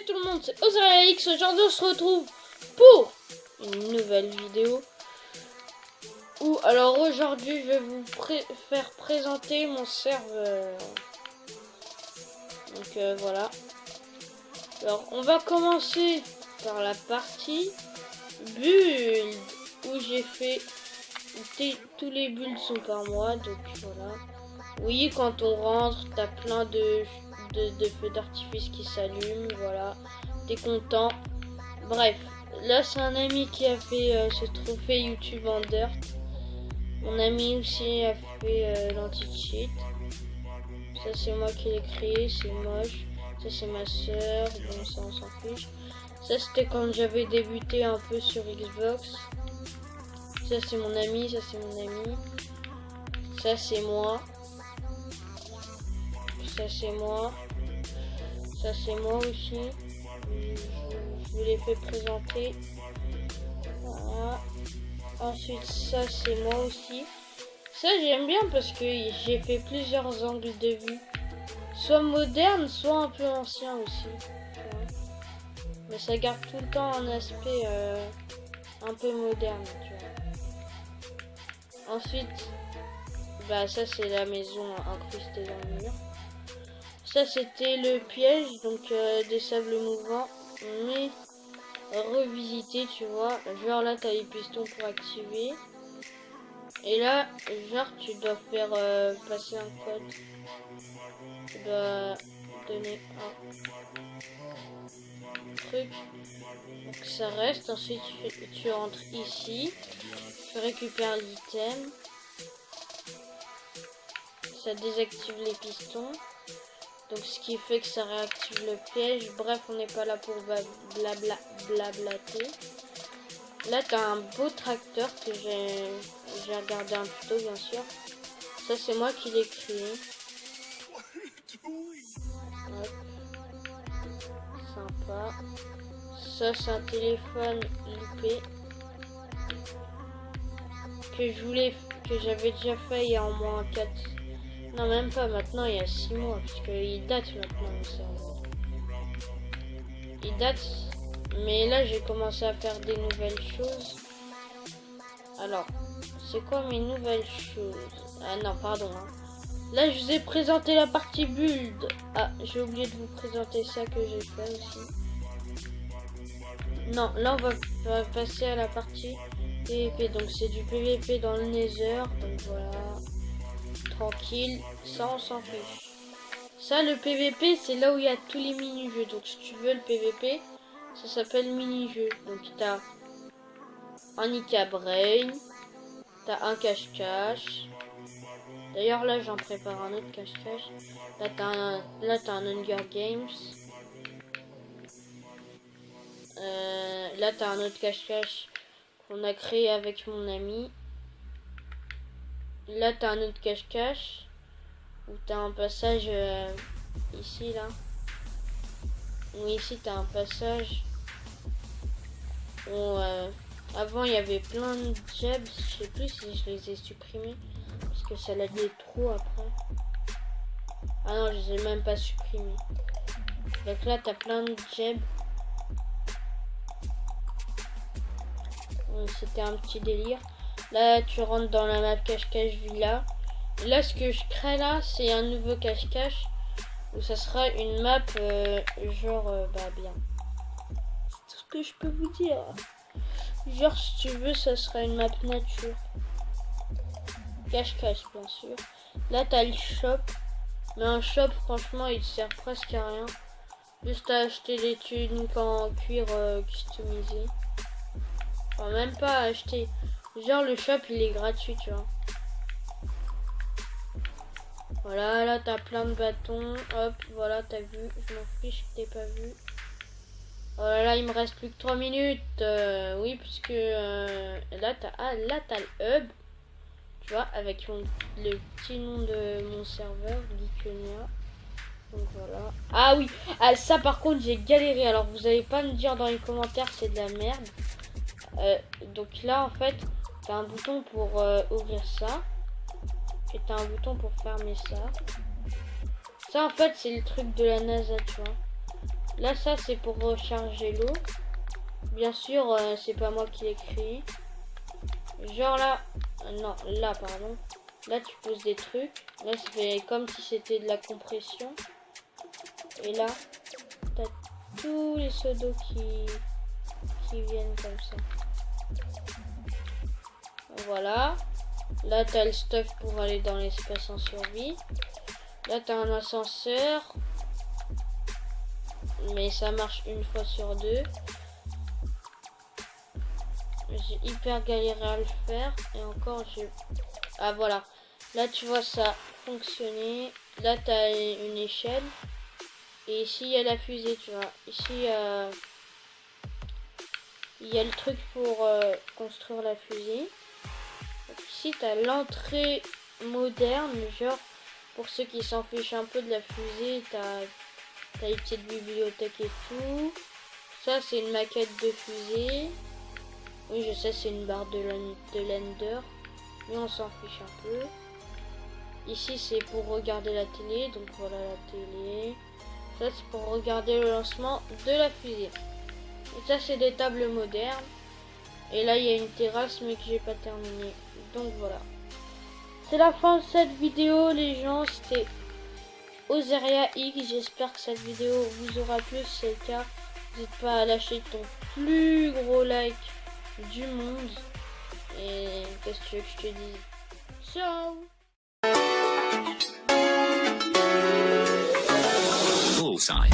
tout le monde, c'est OzRX. Aujourd'hui on se retrouve pour une nouvelle vidéo. Alors aujourd'hui je vais vous faire présenter mon serveur. Donc voilà. Alors on va commencer par la partie build où j'ai fait tous les builds sont par moi, donc voilà. Oui, quand on rentre, t'as plein de feux d'artifice qui s'allument, voilà. T'es content. Bref, là c'est un ami qui a fait ce trophée YouTube en dirt. Mon ami aussi a fait l'anti-cheat. Ça c'est moi qui l'ai créé, c'est moche. Ça c'est ma soeur, bon ça on s'en fiche. Ça c'était quand j'avais débuté un peu sur Xbox. Ça c'est mon ami, ça c'est mon ami. Ça c'est moi. Ça c'est moi. Ça c'est moi aussi. Je vous l'ai fait présenter. Voilà. Ensuite ça c'est moi aussi. Ça j'aime bien parce que j'ai fait plusieurs angles de vue. Soit moderne, soit un peu ancien aussi. Mais ça garde tout le temps un aspect un peu moderne, tu vois. Ensuite, bah ça c'est la maison incrustée dans le mur. Ça c'était le piège, donc des sables mouvants, mais revisité, tu vois. Genre là t'as les pistons pour activer. Et là, genre tu dois faire passer un code. Tu dois donner un truc. Donc ça reste. Ensuite tu rentres ici. Tu récupères l'item. Ça désactive les pistons. Donc ce qui fait que ça réactive le piège. Bref, on n'est pas là pour blablater. Là t'as un beau tracteur que j'ai regardé un tuto bien sûr. Ça c'est moi qui l'ai créé. Hop. Sympa. Ça c'est un téléphone loupé que j'avais déjà fait il y a au moins 4. Non même pas, maintenant il y a 6 mois puisque il date maintenant le serveur. Il date, mais là j'ai commencé à faire des nouvelles choses. Alors, c'est quoi mes nouvelles choses? Ah non, pardon. Hein. Là je vous ai présenté la partie build. Ah, j'ai oublié de vous présenter ça que j'ai fait aussi. Non, là on va passer à la partie PVP. Donc c'est du PVP dans le Nether. Donc voilà. Tranquille, ça on s'en fiche. Ça le PVP c'est là où il y a tous les mini-jeux. Donc si tu veux le PVP, ça s'appelle mini-jeu. Donc t'as un Nika Brain, t'as un cache-cache. D'ailleurs là j'en prépare un autre cache-cache. Là t'as un Hunger Games. Là t'as un autre cache-cache qu'on a créé avec mon ami. Là t'as un autre cache-cache où t'as un passage ici là. Où ici t'as un passage où avant il y avait plein de jabs. Je sais plus si je les ai supprimés parce que ça l'a des trous après. Ah non, je les ai même pas supprimés. Donc là t'as plein de jabs. C'était un petit délire. Là tu rentres dans la map cache-cache villa. Et là ce que je crée là c'est un nouveau cache-cache où ça sera une map bah bien. C'est tout ce que je peux vous dire. Genre si tu veux ça sera une map nature. Cache-cache bien sûr. Là t'as le shop. Mais un shop franchement il sert presque à rien. Juste à acheter des tuniques en cuir customisé. Enfin, même pas à acheter. Genre le shop il est gratuit tu vois. Voilà, là t'as plein de bâtons. Hop, voilà t'as vu. Je m'en fiche que t'aies pas vu. Voilà, là il me reste plus que 3 minutes. Oui puisque là t'as le hub. Tu vois avec le petit nom de mon serveur, Geekonia. Donc voilà. Ah oui, ah, ça par contre j'ai galéré. Alors vous allez pas me dire dans les commentaires c'est de la merde. Donc là en fait t'as un bouton pour ouvrir ça et t'as un bouton pour fermer ça. Ça en fait c'est le truc de la NASA tu vois. Là, ça, c'est pour recharger l'eau. Bien sûr, c'est pas moi qui l'ai créé. Genre là, non, là, pardon. Là, tu poses des trucs. Là, ça fait comme si c'était de la compression. Et là, t'as tous les seaux d'eau qui viennent comme ça. Voilà. Là, t'as le stuff pour aller dans l'espace en survie. Là, t'as un ascenseur. Mais ça marche une fois sur deux. J'ai hyper galéré à le faire. Et encore, j'ai... Ah, voilà. Là, tu vois ça fonctionner. Là, t'as une échelle. Et ici, il y a la fusée, tu vois. Ici, il y a le truc pour construire la fusée. Donc, ici, tu as l'entrée moderne. Genre, pour ceux qui s'en fichent un peu de la fusée, tu as une petite bibliothèque et tout. Ça, c'est une maquette de fusée. Oui, je sais, c'est une barre de l'Ender. Mais on s'en fiche un peu. Ici, c'est pour regarder la télé. Donc, voilà la télé. Ça, c'est pour regarder le lancement de la fusée. Et ça, c'est des tables modernes. Et là, il y a une terrasse, mais que j'ai pas terminé. Donc, voilà. C'est la fin de cette vidéo, les gens. C'était Oseria X. J'espère que cette vidéo vous aura plu. Si c'est le cas, n'hésite pas à lâcher ton plus gros like du monde. Et qu'est-ce que tu veux que je te dise? Ciao! Bullseye.